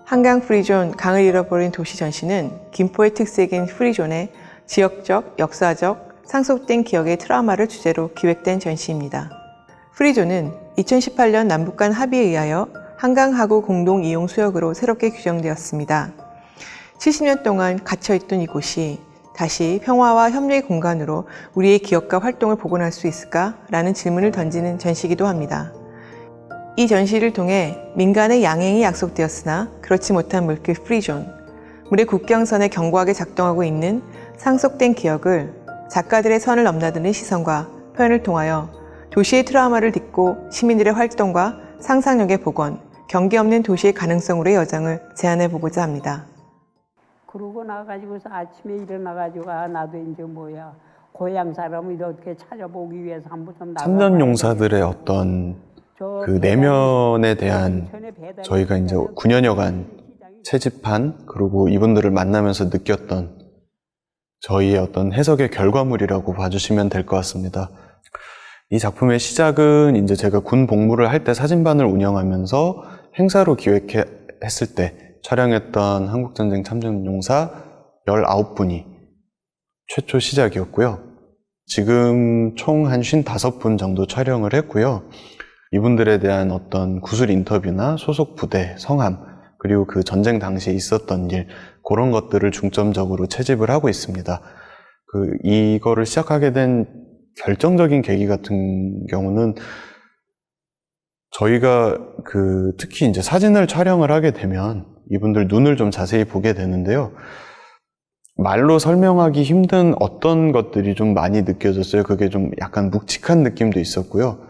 한강 프리존 강을 잃어버린 도시 전시는 김포의 특색인 프리존의 지역적, 역사적, 상속된 기억의 트라우마를 주제로 기획된 전시입니다. 프리존은 2018년 남북 간 합의에 의하여 한강하구 공동 이용 수역으로 새롭게 규정되었습니다. 70년 동안 갇혀있던 이곳이 다시 평화와 협력의 공간으로 우리의 기억과 활동을 복원할 수 있을까라는 질문을 던지는 전시이기도 합니다. 이 전시를 통해 민간의 양행이 약속되었으나 그렇지 못한 물길 프리존, 물의 국경선에 견고하게 작동하고 있는 상속된 기억을 작가들의 선을 넘나드는 시선과 표현을 통하여 도시의 트라우마를 딛고 시민들의 활동과 상상력의 복원, 경계 없는 도시의 가능성으로의 여정을 제안해보고자 합니다. 그러고 나가지고서 아침에 일어나가지고 나도 이제 고향 사람을 이렇게 찾아보기 위해서 한번 좀 나가. 참전용사들의 어떤 그 내면에 대한 저희가 이제 9년여간 채집한, 그리고 이분들을 만나면서 느꼈던 저희의 어떤 해석의 결과물이라고 봐주시면 될 것 같습니다. 이 작품의 시작은 이제 제가 군 복무를 할 때 사진반을 운영하면서 행사로 기획했을 때 촬영했던 한국전쟁 참전용사 19분이 최초 시작이었고요. 지금 총 한 55분 정도 촬영을 했고요. 이분들에 대한 어떤 구술 인터뷰나 소속 부대, 성함, 그리고 그 전쟁 당시에 있었던 일, 그런 것들을 중점적으로 채집을 하고 있습니다. 이거를 시작하게 된 결정적인 계기 같은 경우는 저희가 특히 이제 사진을 촬영을 하게 되면 이분들 눈을 좀 자세히 보게 되는데요. 말로 설명하기 힘든 어떤 것들이 좀 많이 느껴졌어요. 그게 좀 약간 묵직한 느낌도 있었고요.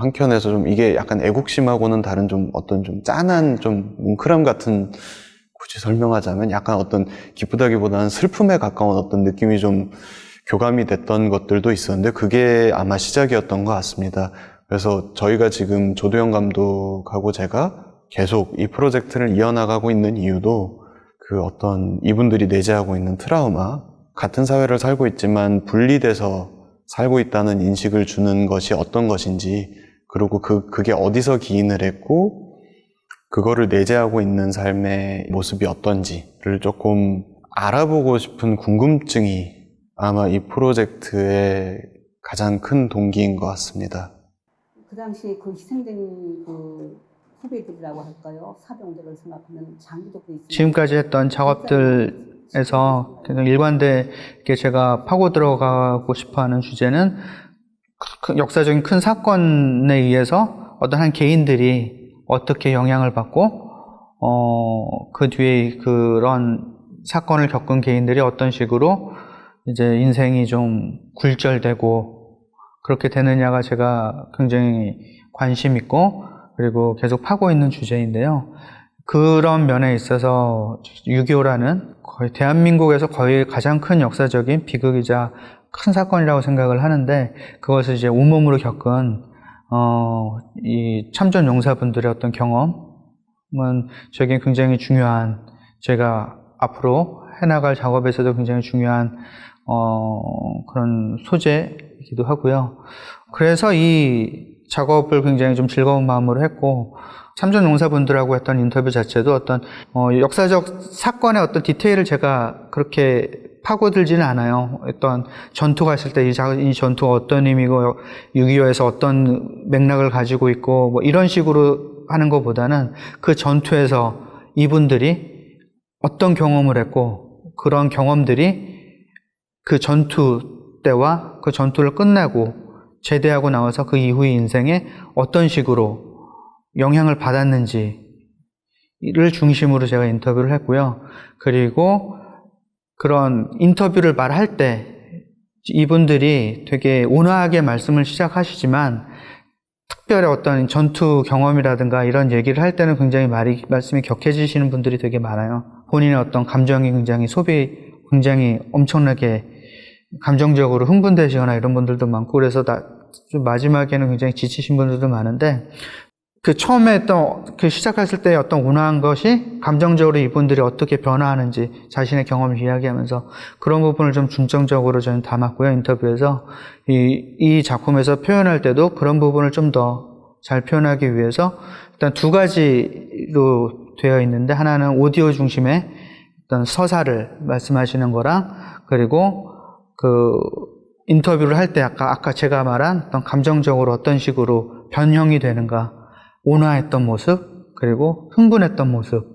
한켠에서 좀 이게 약간 애국심하고는 다른 좀 짠한 좀 뭉클함 같은, 굳이 설명하자면 약간 어떤 기쁘다기보다는 슬픔에 가까운 어떤 느낌이 좀 교감이 됐던 것들도 있었는데, 그게 아마 시작이었던 것 같습니다. 그래서 저희가 지금 조도영 감독하고 제가 계속 이 프로젝트를 이어나가고 있는 이유도 어떤 이분들이 내재하고 있는 트라우마, 같은 사회를 살고 있지만 분리돼서 살고 있다는 인식을 주는 것이 어떤 것인지, 그리고 그게 어디서 기인을 했고 그거를 내재하고 있는 삶의 모습이 어떤지를 조금 알아보고 싶은 궁금증이 아마 이 프로젝트의 가장 큰 동기인 것 같습니다. 그 당시 희생된 후배들이라고 할까요? 사병들을 생각하면 장기적으로 있습니다. 지금까지 했던 작업들에서 일관되게 제가 파고 들어가고 싶어하는 주제는 역사적인 큰 사건에 의해서 어떤 한 개인들이 어떻게 영향을 받고 그 뒤에 그런 사건을 겪은 개인들이 어떤 식으로 이제 인생이 좀 굴절되고 그렇게 되느냐가 제가 굉장히 관심 있고 그리고 계속 파고 있는 주제인데요. 그런 면에 있어서 6.25라는 거의 대한민국에서 거의 가장 큰 역사적인 비극이자 큰 사건이라고 생각을 하는데, 그것을 이제 온몸으로 겪은 이 참전 용사분들의 어떤 경험은 저에게 굉장히 중요한, 제가 앞으로 해나갈 작업에서도 굉장히 중요한 그런 소재이기도 하고요. 그래서 이 작업을 굉장히 좀 즐거운 마음으로 했고, 참전 용사분들하고 했던 인터뷰 자체도 어떤 역사적 사건의 어떤 디테일을 제가 그렇게 파고들지는 않아요. 어떤 전투가 있을 때 이 전투가 어떤 의미고 6.25에서 어떤 맥락을 가지고 있고 이런 식으로 하는 것보다는 그 전투에서 이분들이 어떤 경험을 했고 그런 경험들이 그 전투 때와 그 전투를 끝내고 제대하고 나와서 그 이후의 인생에 어떤 식으로 영향을 받았는지를 중심으로 제가 인터뷰를 했고요. 그리고 그런 인터뷰를 말할 때 이분들이 되게 온화하게 말씀을 시작하시지만 특별히 어떤 전투 경험이라든가 이런 얘기를 할 때는 굉장히 말씀이 격해지시는 분들이 되게 많아요. 본인의 어떤 감정이 굉장히 엄청나게 감정적으로 흥분되시거나 이런 분들도 많고, 그래서 좀 마지막에는 굉장히 지치신 분들도 많은데, 처음에 시작했을 때 어떤 온화한 것이 감정적으로 이분들이 어떻게 변화하는지 자신의 경험을 이야기하면서 그런 부분을 좀 중점적으로 저는 담았고요. 인터뷰에서 이 작품에서 표현할 때도 그런 부분을 좀 더 잘 표현하기 위해서 일단 두 가지로 되어 있는데, 하나는 오디오 중심의 어떤 서사를 말씀하시는 거랑, 그리고 그 인터뷰를 할 때 아까 제가 말한 어떤 감정적으로 어떤 식으로 변형이 되는가, 온화했던 모습, 그리고 흥분했던 모습,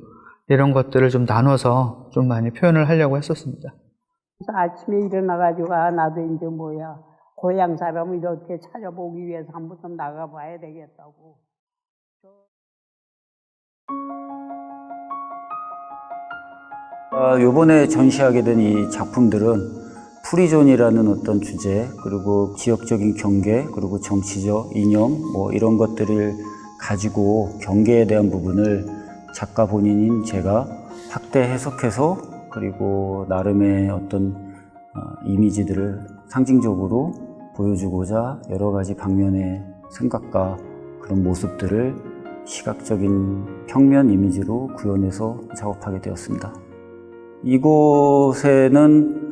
이런 것들을 좀 나눠서 좀 많이 표현을 하려고 했었습니다. 그래서 아침에 일어나가지고 나도 이제 고향 사람을 이렇게 찾아보기 위해서 한 번 좀 나가봐야 되겠다고. 요번에 전시하게 된 이 작품들은 프리존이라는 어떤 주제, 그리고 지역적인 경계, 그리고 정치적 이념, 이런 것들을 가지고 경계에 대한 부분을 작가 본인인 제가 확대 해석해서, 그리고 나름의 어떤 이미지들을 상징적으로 보여주고자 여러 가지 방면의 생각과 그런 모습들을 시각적인 평면 이미지로 구현해서 작업하게 되었습니다. 이곳에는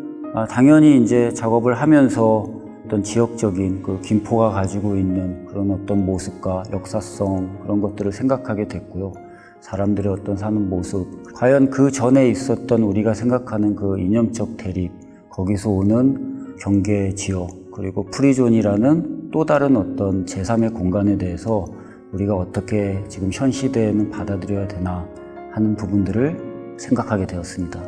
당연히 이제 작업을 하면서 어떤 지역적인 그 김포가 가지고 있는 그런 어떤 모습과 역사성, 그런 것들을 생각하게 됐고요. 사람들의 어떤 사는 모습, 과연 그 전에 있었던 우리가 생각하는 그 이념적 대립, 거기서 오는 경계 지역, 그리고 프리존이라는 또 다른 어떤 제3의 공간에 대해서 우리가 어떻게 지금 현 시대에는 받아들여야 되나 하는 부분들을 생각하게 되었습니다.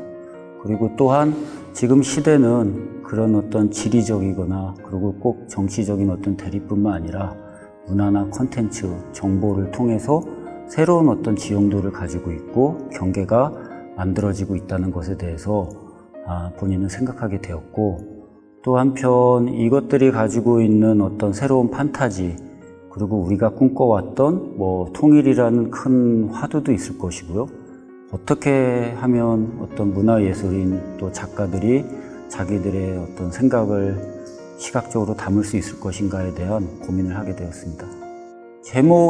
그리고 또한 지금 시대는 그런 어떤 지리적이거나 그리고 꼭 정치적인 어떤 대립뿐만 아니라 문화나 콘텐츠, 정보를 통해서 새로운 어떤 지형도를 가지고 있고 경계가 만들어지고 있다는 것에 대해서 본인은 생각하게 되었고, 또 한편 이것들이 가지고 있는 어떤 새로운 판타지, 그리고 우리가 꿈꿔왔던 통일이라는 큰 화두도 있을 것이고요. 어떻게 하면 어떤 문화예술인 또 작가들이 자기들의 어떤 생각을 시각적으로 담을 수 있을 것인가에 대한 고민을 하게 되었습니다.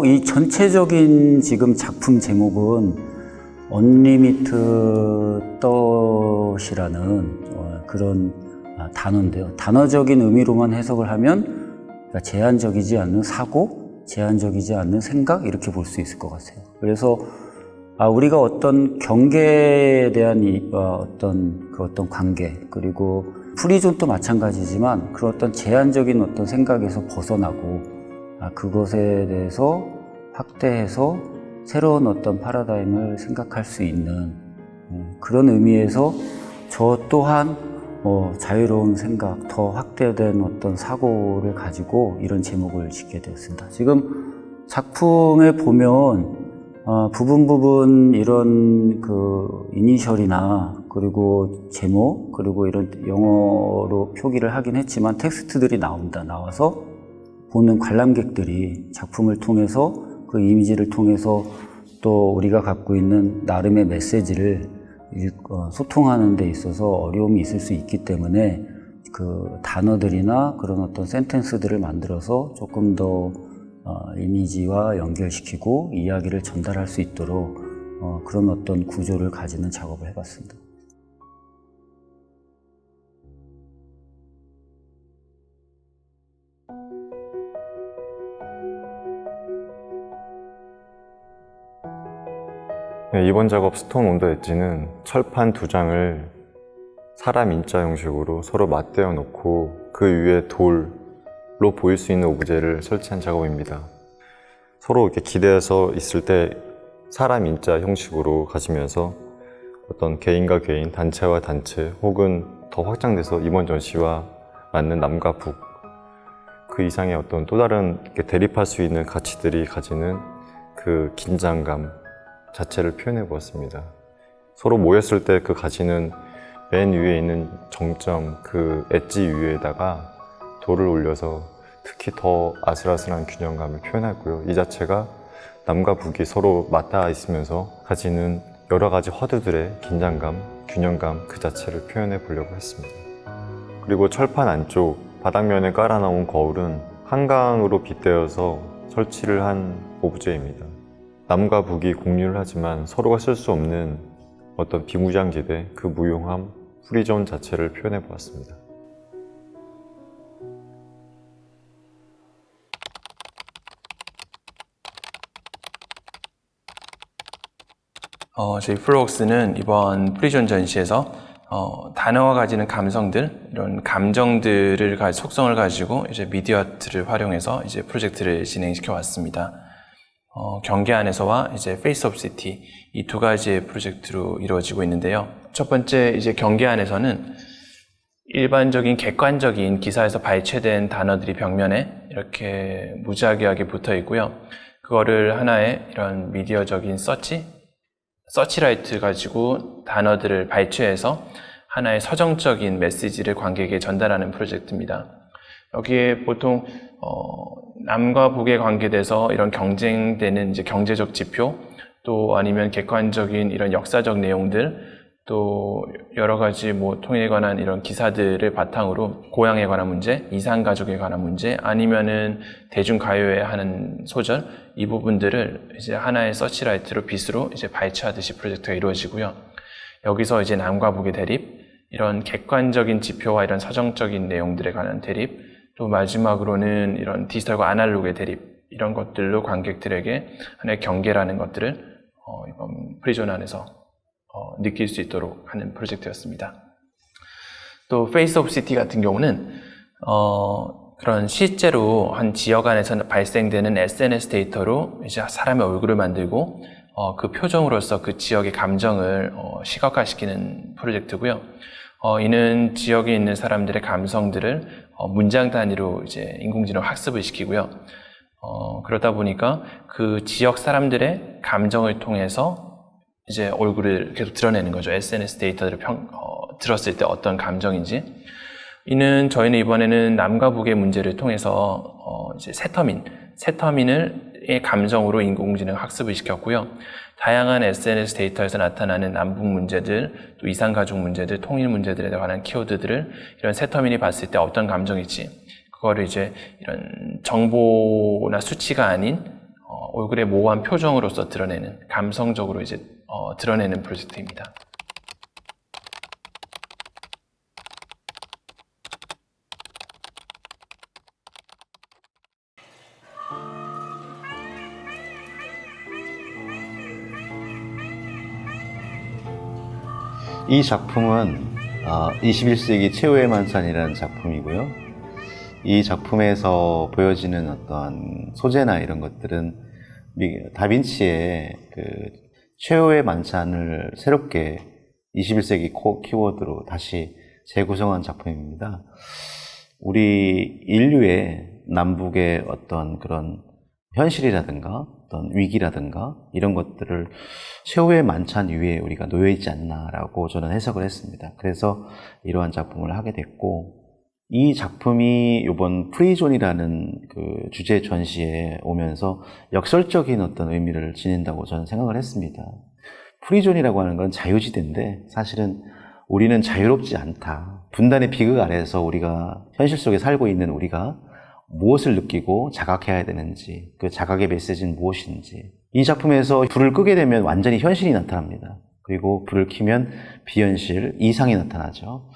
이 전체적인 지금 작품 제목은 언리미트 덫이라는 그런 단어인데요. 단어적인 의미로만 해석을 하면 그러니까 제한적이지 않는 사고, 제한적이지 않는 생각, 이렇게 볼 수 있을 것 같아요. 그래서 우리가 어떤 경계에 대한 어떤 관계, 그리고 프리존도 마찬가지지만 그런 어떤 제한적인 어떤 생각에서 벗어나고 그것에 대해서 확대해서 새로운 어떤 패러다임을 생각할 수 있는 그런 의미에서 저 또한 자유로운 생각, 더 확대된 어떤 사고를 가지고 이런 제목을 짓게 되었습니다. 지금 작품에 보면 부분 이런 그 이니셜이나 그리고 제목, 그리고 이런 영어로 표기를 하긴 했지만 텍스트들이 나와서 보는 관람객들이 작품을 통해서 그 이미지를 통해서 또 우리가 갖고 있는 나름의 메시지를 소통하는 데 있어서 어려움이 있을 수 있기 때문에 그 단어들이나 그런 어떤 센텐스들을 만들어서 조금 더 이미지와 연결시키고 이야기를 전달할 수 있도록 그런 어떤 구조를 가지는 작업을 해봤습니다. 네, 이번 작업 스톤 온 더 엣지는 철판 2장을 사람 인자 형식으로 서로 맞대어 놓고 그 위에 돌로 보일 수 있는 오브제를 설치한 작업입니다. 서로 이렇게 기대서 있을 때 사람 인자 형식으로 가지면서 어떤 개인과 개인, 단체와 단체, 혹은 더 확장돼서 이번 전시와 맞는 남과 북, 그 이상의 어떤 또 다른 대립할 수 있는 가치들이 가지는 그 긴장감 자체를 표현해 보았습니다. 서로 모였을 때 그 가지는 맨 위에 있는 정점, 그 엣지 위에다가 돌을 올려서 특히 더 아슬아슬한 균형감을 표현하고요. 이 자체가 남과 북이 서로 맞닿아 있으면서 가지는 여러 가지 화두들의 긴장감, 균형감 그 자체를 표현해 보려고 했습니다. 그리고 철판 안쪽 바닥면에 깔아놓은 거울은 한강으로 빗대어서 설치를 한 오브제입니다. 남과 북이 공유를 하지만 서로가 쓸 수 없는 어떤 비무장지대, 그 무용함, 프리존 자체를 표현해 보았습니다. 저희 플로웍스는 이번 프리존 전시에서 단어가 가지는 감성들, 이런 감정들을 속성을 가지고 이제 미디어 아트를 활용해서 이제 프로젝트를 진행시켜 왔습니다. 경계 안에서와 이제 페이스 오브 시티 이 두 가지의 프로젝트로 이루어지고 있는데요. 첫 번째 이제 경계 안에서는 일반적인 객관적인 기사에서 발췌된 단어들이 벽면에 이렇게 무작위하게 붙어 있고요. 그거를 하나의 이런 미디어적인 서치라이트 가지고 단어들을 발췌해서 하나의 서정적인 메시지를 관객에게 전달하는 프로젝트입니다. 여기에 보통 남과 북에 관계돼서 이런 경쟁되는 이제 경제적 지표, 또 아니면 객관적인 이런 역사적 내용들, 또 여러 가지 통일에 관한 이런 기사들을 바탕으로 고향에 관한 문제, 이산가족에 관한 문제, 아니면은 대중가요에 하는 소절, 이 부분들을 이제 하나의 서치라이트로 빗으로 이제 발췌하듯이 프로젝트가 이루어지고요. 여기서 이제 남과 북의 대립, 이런 객관적인 지표와 이런 서정적인 내용들에 관한 대립, 또 마지막으로는 이런 디지털과 아날로그의 대립, 이런 것들로 관객들에게 하나의 경계라는 것들을 이번 프리존 안에서 느낄 수 있도록 하는 프로젝트였습니다. 또 페이스 오브 시티 같은 경우는 그런 실제로 한 지역 안에서 발생되는 SNS 데이터로 이제 사람의 얼굴을 만들고 그 표정으로서 그 지역의 감정을 시각화시키는 프로젝트고요. 이는 지역에 있는 사람들의 감성들을 문장 단위로 이제 인공지능 학습을 시키고요. 그러다 보니까 그 지역 사람들의 감정을 통해서 이제 얼굴을 계속 드러내는 거죠. SNS 데이터들을 들었을 때 어떤 감정인지. 저희는 이번에는 남과 북의 문제를 통해서 이제 세터민의 감정으로 인공지능 학습을 시켰고요. 다양한 SNS 데이터에서 나타나는 남북 문제들, 또 이산가족 문제들, 통일 문제들에 관한 키워드들을 이런 세터민이 봤을 때 어떤 감정일지, 그거를 이제 이런 정보나 수치가 아닌 얼굴의 모호한 표정으로서 드러내는, 감성적으로 이제 드러내는 프로젝트입니다. 이 작품은 21세기 최후의 만찬이라는 작품이고요. 이 작품에서 보여지는 어떤 소재나 이런 것들은 다빈치의 그 최후의 만찬을 새롭게 21세기 키워드로 다시 재구성한 작품입니다. 우리 인류의 남북의 어떤 그런 현실이라든가 어떤 위기라든가 이런 것들을 최후의 만찬 위에 우리가 놓여 있지 않나라고 저는 해석을 했습니다. 그래서 이러한 작품을 하게 됐고, 이 작품이 이번 프리존이라는 그 주제 전시에 오면서 역설적인 어떤 의미를 지닌다고 저는 생각을 했습니다. 프리존이라고 하는 건 자유지대인데 사실은 우리는 자유롭지 않다. 분단의 비극 아래에서 우리가 현실 속에 살고 있는 우리가 무엇을 느끼고 자각해야 되는지, 그 자각의 메시지는 무엇인지. 이 작품에서 불을 끄게 되면 완전히 현실이 나타납니다. 그리고 불을 켜면 비현실, 이상이 나타나죠.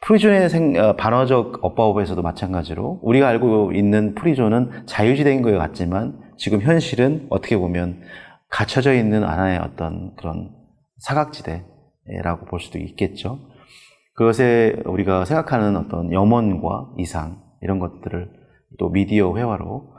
프리존의 반어적 어법에서도 마찬가지로 우리가 알고 있는 프리존은 자유지대인 것 같지만 지금 현실은 어떻게 보면 갇혀져 있는 하나의 어떤 그런 사각지대라고 볼 수도 있겠죠. 그것에 우리가 생각하는 어떤 염원과 이상, 이런 것들을 또 미디어 회화로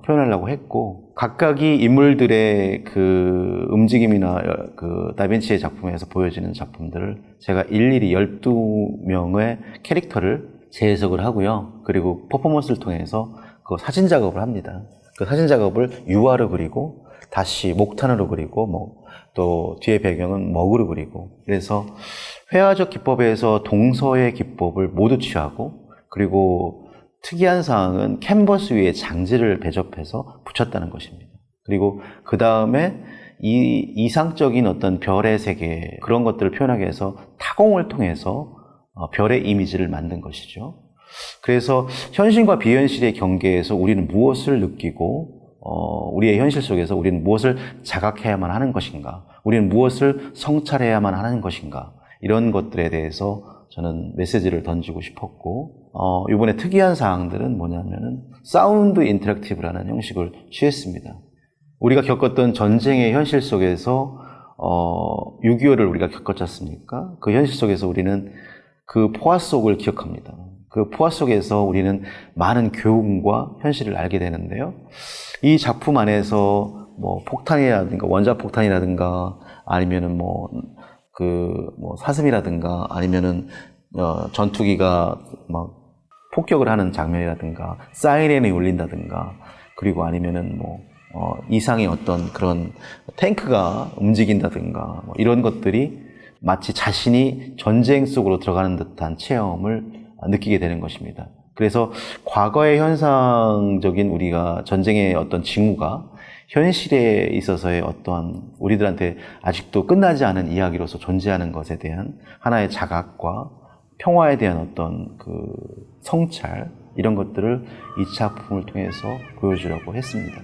표현하려고 했고, 각각의 인물들의 그 움직임이나 그 다빈치의 작품에서 보여지는 작품들을 제가 일일이 12명의 캐릭터를 재해석을 하고요. 그리고 퍼포먼스를 통해서 그 사진 작업을 합니다. 그 사진 작업을 유화로 그리고 다시 목탄으로 그리고 또 뒤에 배경은 먹으로 그리고, 그래서 회화적 기법에서 동서의 기법을 모두 취하고, 그리고 특이한 사항은 캔버스 위에 장지를 배접해서 붙였다는 것입니다. 그리고 그 다음에 이 이상적인 어떤 별의 세계, 그런 것들을 표현하기 위해서 타공을 통해서 별의 이미지를 만든 것이죠. 그래서 현실과 비현실의 경계에서 우리는 무엇을 느끼고 우리의 현실 속에서 우리는 무엇을 자각해야만 하는 것인가, 우리는 무엇을 성찰해야만 하는 것인가, 이런 것들에 대해서 저는 메시지를 던지고 싶었고, 이번에 특이한 사항들은 뭐냐면은 사운드 인터랙티브라는 형식을 취했습니다. 우리가 겪었던 전쟁의 현실 속에서 6.25를 우리가 겪었지 않습니까? 그 현실 속에서 우리는 그 포화 속을 기억합니다. 그 포화 속에서 우리는 많은 교훈과 현실을 알게 되는데요. 이 작품 안에서 뭐 폭탄이라든가 원자폭탄이라든가 아니면은 사슴이라든가 아니면은 전투기가 막 폭격을 하는 장면이라든가 사이렌이 울린다든가 그리고 아니면은 이상의 어떤 그런 탱크가 움직인다든가 이런 것들이 마치 자신이 전쟁 속으로 들어가는 듯한 체험을 느끼게 되는 것입니다. 그래서 과거의 현상적인 우리가 전쟁의 어떤 징후가 현실에 있어서의 어떠한 우리들한테 아직도 끝나지 않은 이야기로서 존재하는 것에 대한 하나의 자각과 평화에 대한 어떤 그 성찰 이런 것들을 이 작품을 통해서 보여주려고 했습니다.